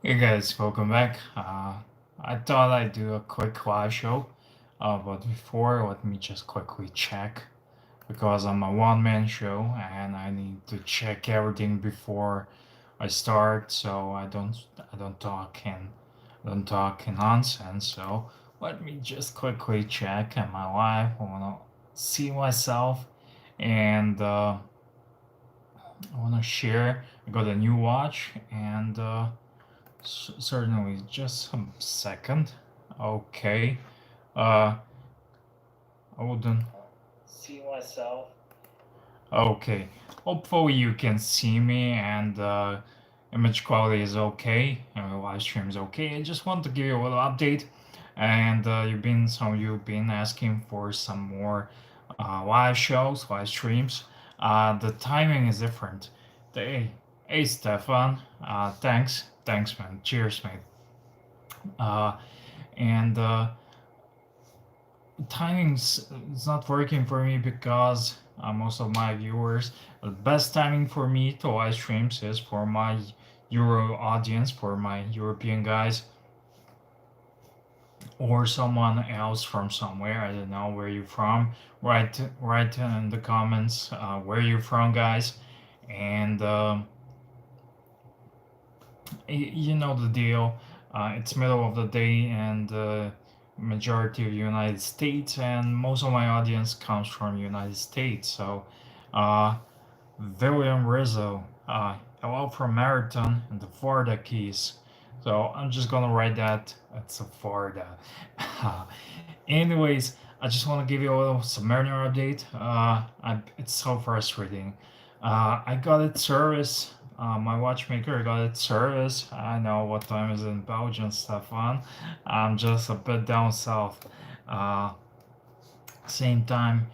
Hey guys, welcome back. I thought I'd do a quick live show, but before, let me just quickly check because I'm a one-man show and I need to check everything before I start, so I don't talk in nonsense. So let me just quickly check. Am I live? I wanna see myself and I wanna share. I got a new watch and. Certainly, just a second. Okay. Uh, I wouldn't see myself. Okay. Hopefully you can see me and image quality is okay. Live stream is okay. I just want to give you a little update. And some of you've been asking for some more live shows, live streams. The timing is different. Hey, hey Stefan. Thanks, man. Cheers, mate. Uh, and timing's it's not working for me because most of my viewers, the best timing for me to live streams is for my Euro audience, for my European guys, or someone else from somewhere. I don't know where you're from. Write in the comments where you're from, guys, and you know the deal. It's middle of the day and majority of United States, and most of my audience comes from United States. So, uh, William Rizzo, hello from Marathon and the Florida Keys. So I'm just gonna write that. It's a Florida. Anyways, I just want to give you a little Submariner update. It's so frustrating. I got it service. My watchmaker got it service. I know what time is in Belgium, Stefan. I'm just a bit down south. Uh, Same time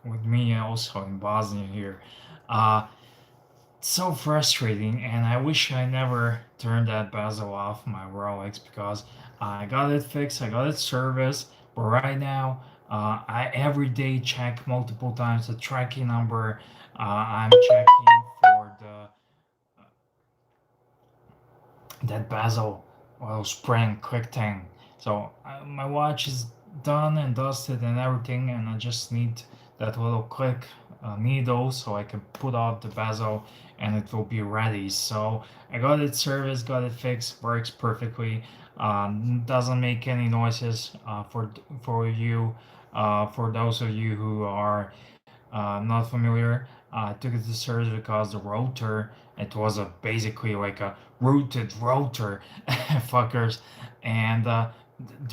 with me also in Bosnia here. Uh, so frustrating, and I wish I never turned that bezel off my Rolex because I got it fixed, I got it serviced, but right now I every day check multiple times the tracking number. I'm checking for the that bezel oil spring quick thing. So my watch is done and dusted and everything, and I just need that little click needle so I can put off the bezel and it will be ready. So I got it serviced, got it fixed, works perfectly. Doesn't make any noises for you. For those of you who are not familiar, I took it to service because the rotor, it was a basically like a rooted rotor, fuckers, and the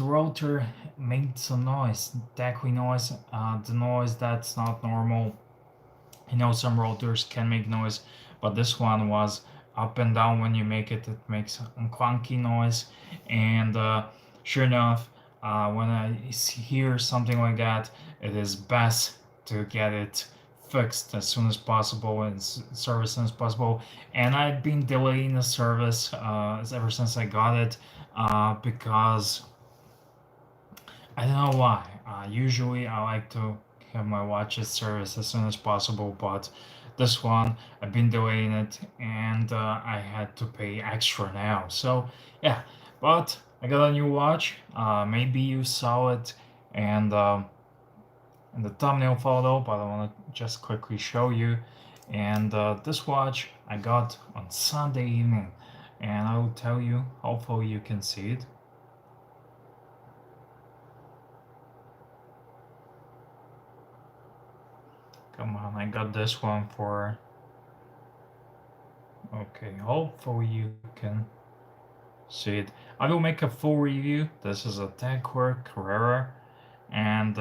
rotor made some noise, tackly noise, the noise that's not normal. You know, some rotors can make noise, but this one was up and down. When you make it, it makes a clunky noise, and sure enough, when I hear something like that, it is best to get it fixed as soon as possible and service as soon as possible. And I've been delaying the service ever since I got it because I don't know why. Usually, I like to have my watches serviced as soon as possible, but this one I've been delaying it, and I had to pay extra now. So yeah, but I got a new watch. Maybe you saw it, and in the thumbnail photo, but I want to just quickly show you. And this watch I got on Sunday evening, and I will tell you. Hopefully, you can see it. Come on, I got this one for. Okay, hopefully you can see it. I will make a full review. This is a Carerra, and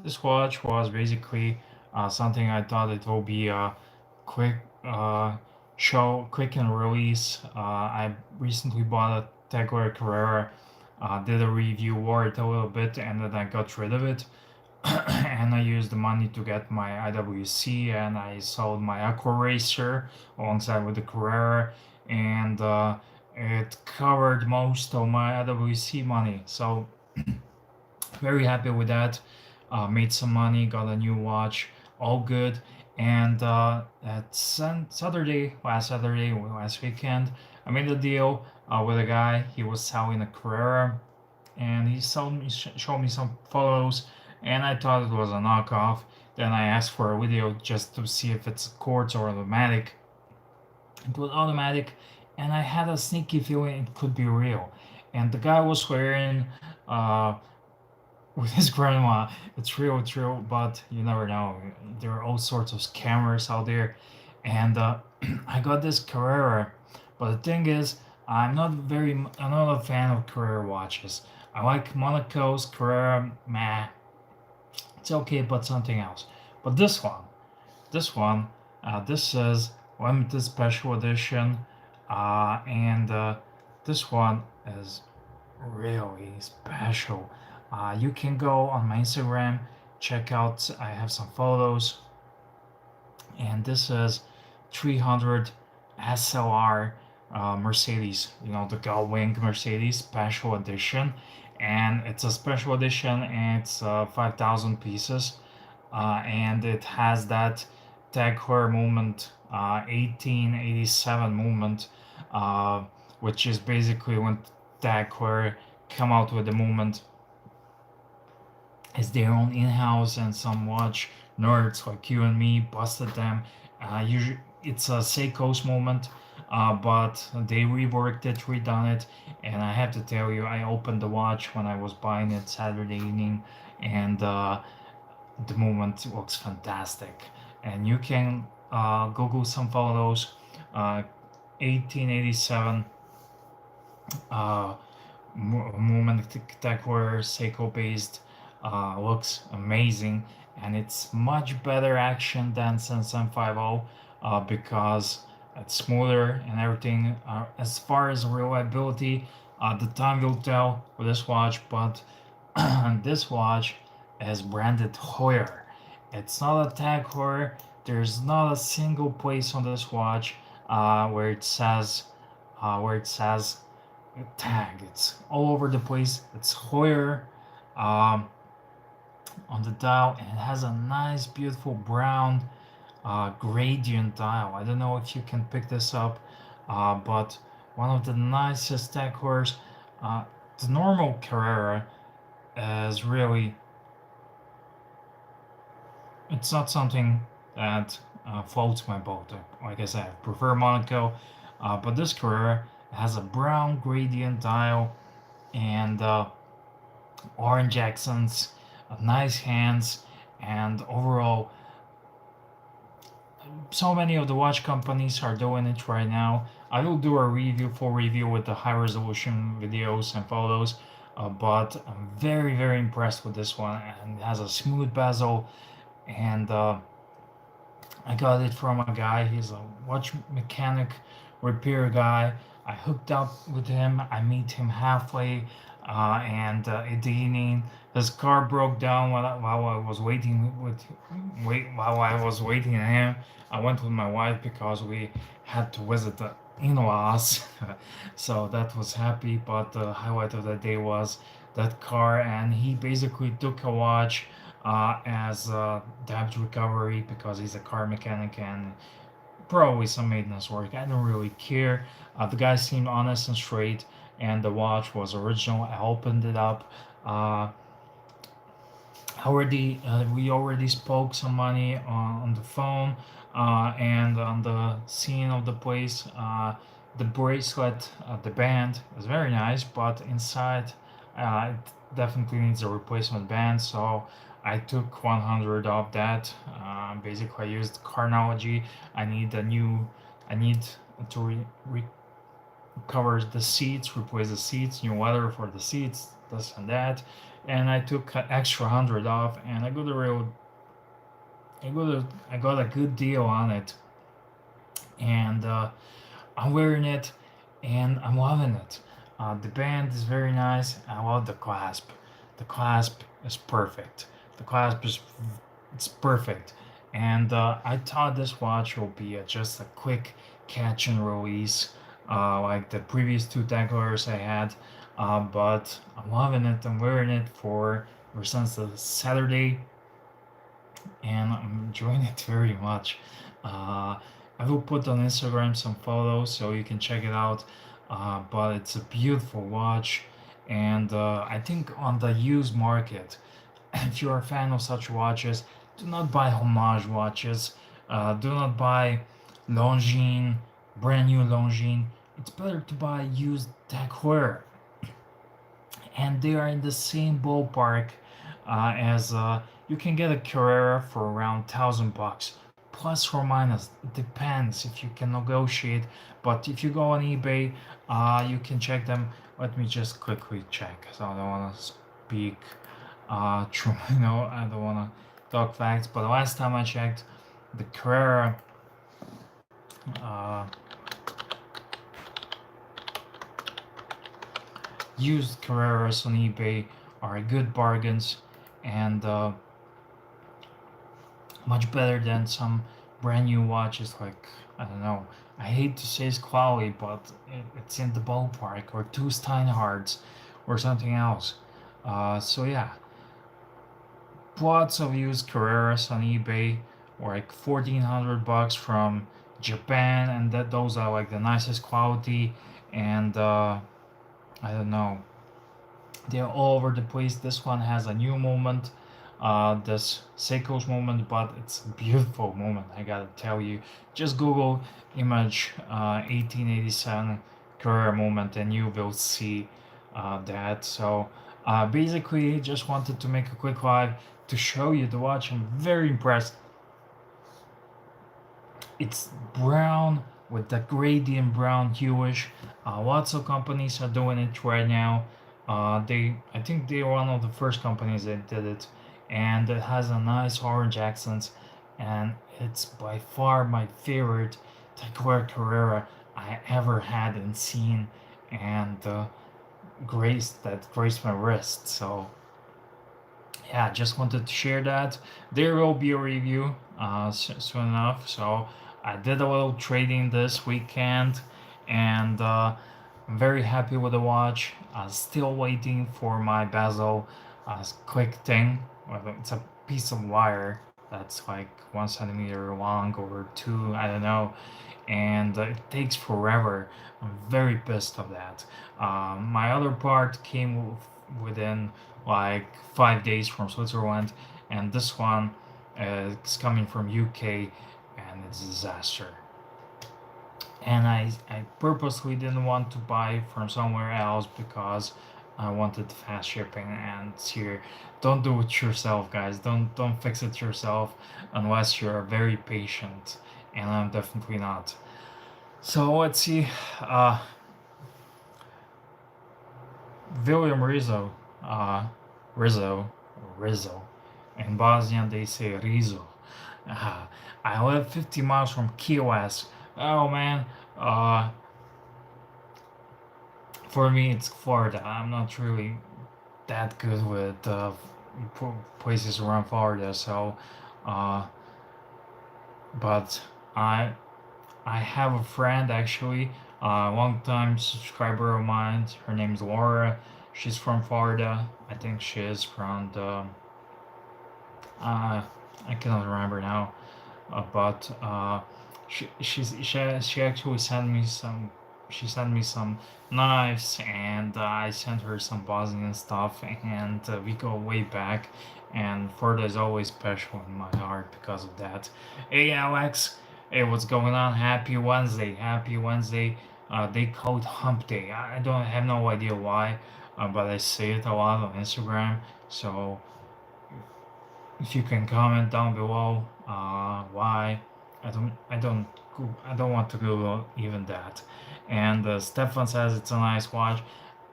this watch was basically something I thought it will be a quick quick and release. I recently bought a Carerra, did a review, wore it a little bit, and then I got rid of it. And I used the money to get my IWC, and I sold my Aqua Racer alongside with the Carrera, and it covered most of my IWC money. So very happy with that. Made some money, got a new watch, all good. And last Saturday, last weekend, I made a deal with a guy. He was selling a Carrera, and he showed me some photos, and I thought it was a knockoff. Then I asked for a video just to see if it's quartz or automatic. It was automatic, and I had a sneaky feeling it could be real. And the guy was swearing uh, with his grandma, it's real, but you never know. There are all sorts of scammers out there, and I got this Carrera, but the thing is, I'm not a fan of Carrera watches. I like Monaco's Carrera, meh, it's okay, but something else. But this one, this is limited special edition, and this one is really special. You can go on my Instagram, check out. I have some photos, and this is 300 SLR Mercedes. You know, the Gull-Wing Mercedes Special Edition, and it's a special edition. And it's 5,000 pieces, and it has that Tag Heuer movement, 1887 movement, uh, which is basically when Tag Heuer come out with the movement is their own in-house, and some watch nerds like you and me busted them. Usually it's a Seiko's moment, but they reworked it, redone it, and I have to tell you, I opened the watch when I was buying it Saturday evening, and the movement looks fantastic. And you can Google some photos. 1887 uh, movement tech where Seiko based, looks amazing, and it's much better action than Sensen 50, because it's smoother and everything. As far as reliability, the time will tell with this watch, but this watch is branded Heuer. It's not a Tag Heuer. There's not a single place on this watch where it says tag. It's all over the place. It's Heuer um, on the dial, and it has a nice, beautiful brown gradient dial. I don't know if you can pick this up, but one of the nicest tag Heuers. The normal Carrera is really, it's not something that floats my boat. Like I said, I prefer Monaco, but this Carrera has a brown gradient dial, and orange accents, nice hands, and overall, so many of the watch companies are doing it right now. I will do a full review with the high resolution videos and photos, but I'm very impressed with this one, and it has a smooth bezel, and I got it from a guy. He's a watch mechanic, repair guy. I hooked up with him. I meet him halfway, and in the evening, his car broke down while I was while I was waiting on him. I went with my wife because we had to visit the in-laws, so that was happy. But the highlight of the day was that car, and he basically took a watch as debt recovery because he's a car mechanic, and probably some maintenance work. I don't really care. The guy seemed honest and straight, and the watch was original. I opened it up. We already spoke some money on the phone, and on the scene of the place. The bracelet, the band is very nice, but inside it definitely needs a replacement band. So I took 100 of that. Basically, I used Carnology. I need to recover the seats, replace the seats, new leather for the seats, this and that. And I took an extra 100 off, and I got a good deal on it, and I'm wearing it, and I'm loving it. The band is very nice. I love the clasp. The clasp is perfect. The clasp is it's perfect, and I thought this watch will be just a quick catch and release, like the previous two Tag Heuers I had. But I'm loving it. I'm wearing it ever since the Saturday, and I'm enjoying it very much. Uh, I will put on Instagram some photos so you can check it out. But it's a beautiful watch, and I think on the used market, if you're a fan of such watches, do not buy homage watches. Do not buy Longines, brand new Longines. It's better to buy used Tag Heuer, and they are in the same ballpark as you can get a Carerra for around $1,000, plus or minus. It depends if you can negotiate. But if you go on eBay, you can check them. Let me just quickly check. So I don't want to speak true. I don't want to talk facts. But the last time I checked, the Carrera uh, used Carreras on eBay are good bargains, and much better than some brand new watches. Like, I don't know, I hate to say it's quality, but it's in the ballpark, or two Steinhardts or something else. So yeah, lots of used Carreras on eBay, or like $1,400 from Japan, and that those are like the nicest quality. And I don't know, they're all over the place. This one has a new moment, this Seiko's moment, but it's a beautiful moment. I gotta tell you, just Google image 1887 Carrera moment, and you will see that. So basically, just wanted to make a quick live to show you the watch. I'm very impressed. It's brown with the gradient brown hueish. Lots of companies are doing it right now. I think they're one of the first companies that did it, and it has a nice orange accent, and it's by far my favorite Tag Carrera I ever had and seen, and graced my wrist. So yeah, just wanted to share that. There will be a review soon enough. So I did a little trading this weekend, and I'm very happy with the watch. Still waiting for my bezel quick thing. It's a piece of wire that's like 1 centimeter long or two, I don't know, and it takes forever. I'm very pissed of that. My other part came within like 5 days from Switzerland, and this one is coming from UK, and it's a disaster. And I purposely didn't want to buy from somewhere else because I wanted fast shipping. And here, don't do it yourself, guys. Don't fix it yourself unless you're very patient, and I'm definitely not. So let's see. Uh, William Rizzo, Rizzo, Rizzo. In Bosnian they say Rizzo. Uh, I live 50 miles from Key West. Oh man, uh, for me it's Florida. I'm not really that good with places around Florida, so uh, but I I have a friend actually, a long time subscriber of mine. Her name's Laura. She's from Florida. I think she is from the. Uh, I cannot remember now, but she actually sent me some. She sent me some knives, and I sent her some Bosnian stuff, and we go way back. And Florida is always special in my heart because of that. Hey Alex, hey, what's going on? Happy Wednesday, happy Wednesday. They call it Hump Day. I don't have no idea why, but I say it a lot on Instagram. So if you can comment down below, why, I don't want to Google even that. And Stefan says it's a nice watch.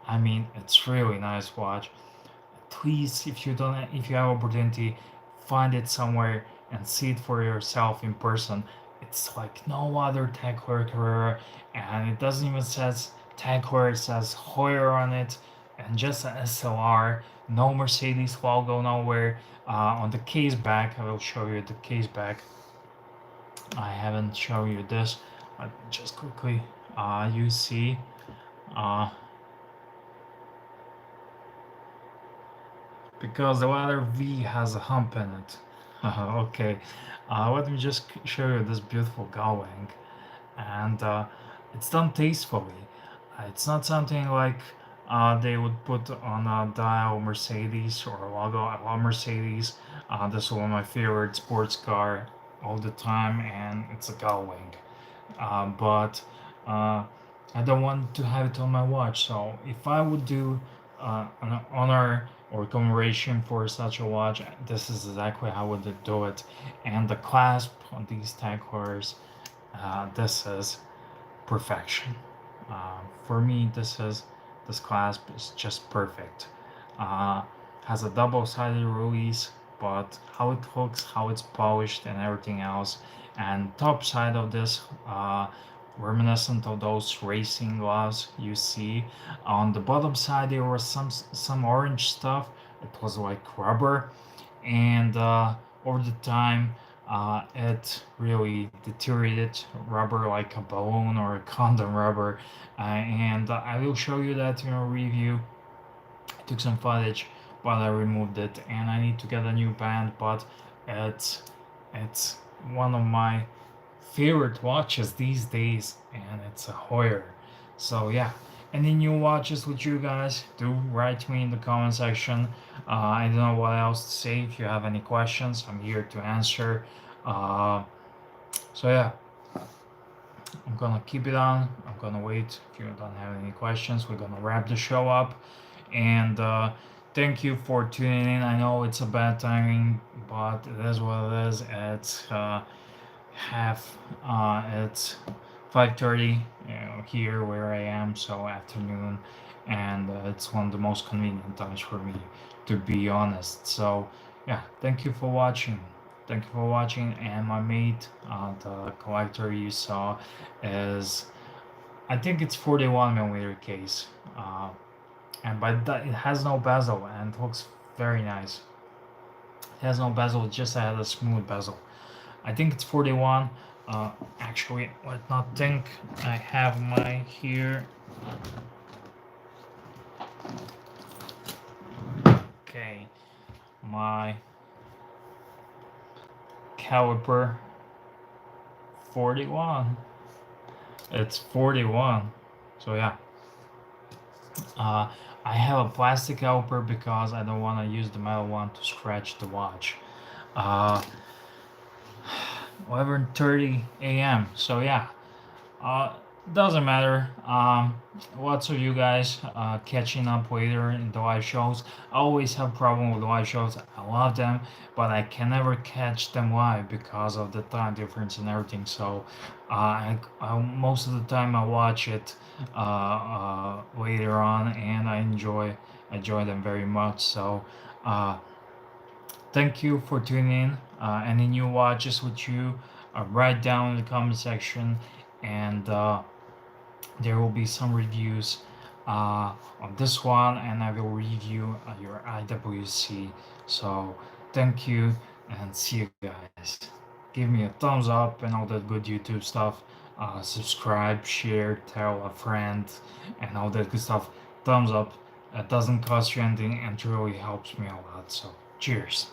I mean, it's really nice watch. Please, if you have opportunity, find it somewhere and see it for yourself in person. It's like no other Tag Heuer Carrera, and it doesn't even says Tag Heuer. It says Heuer on it, and just an SLR. No Mercedes logo nowhere. On the case back, I will show you the case back. I haven't shown you this, but just quickly, you see, uh, because the letter V has a hump in it. Okay, let me just show you this beautiful gullwing, and it's done tastefully. It's not something like they would put on a dial Mercedes or a logo. I love Mercedes. This is one of my favorite sports car all the time, and it's a gullwing. But I don't want to have it on my watch. So if I would do an honor or commemoration for such a watch, this is exactly how I would do it. And the clasp on these tag heuers, this is perfection. For me, this clasp is just perfect. Uh, has a double-sided release, but how it looks, how it's polished, and everything else. And top side of this, reminiscent of those racing gloves you see. On the bottom side, there was some orange stuff. It was like rubber, and over the time it really deteriorated rubber like a balloon or a condom rubber, and I will show you that in a review. I took some footage but I removed it and I need to get a new band, but it's it's one of my favorite watches these days, and it's a Heuer. So yeah, any new watches with you guys, do write me in the comment section. I don't know what else to say. If you have any questions, I'm here to answer. Uh, so yeah, I'm gonna keep it on. I'm gonna wait. If you don't have any questions, we're gonna wrap the show up. And thank you for tuning in. I know it's a bad timing, but it is what it is. It's 5:30, here where I am, so afternoon, and it's one of the most convenient times for me, to be honest. So yeah, thank you for watching. Thank you for watching. And my mate, the collector you saw, is, I think it's 41 millimeter case, and by that it has no bezel and it looks very nice. It has no bezel, it just has a smooth bezel. I think it's 41. Actually, let not think. I have my here. Okay, my caliper 41. It's 41. So yeah. Uh, I have a plastic caliper because I don't want to use the metal one to scratch the watch. Uh, 11:30 a.m. So yeah, uh, doesn't matter. Lots of you guys catching up later in the live shows. I always have problem with live shows. I love them, but I can never catch them live because of the time difference and everything. So most of the time I watch it later on, and I enjoy them very much. So. Uh, Thank you for tuning in. Any new watches with you, write down in the comment section, and there will be some reviews on this one, and I will review your IWC. So thank you, and see you guys. Give me a thumbs up and all that good YouTube stuff. Subscribe, share, tell a friend, and all that good stuff. Thumbs up. It doesn't cost you anything and really helps me a lot. So cheers.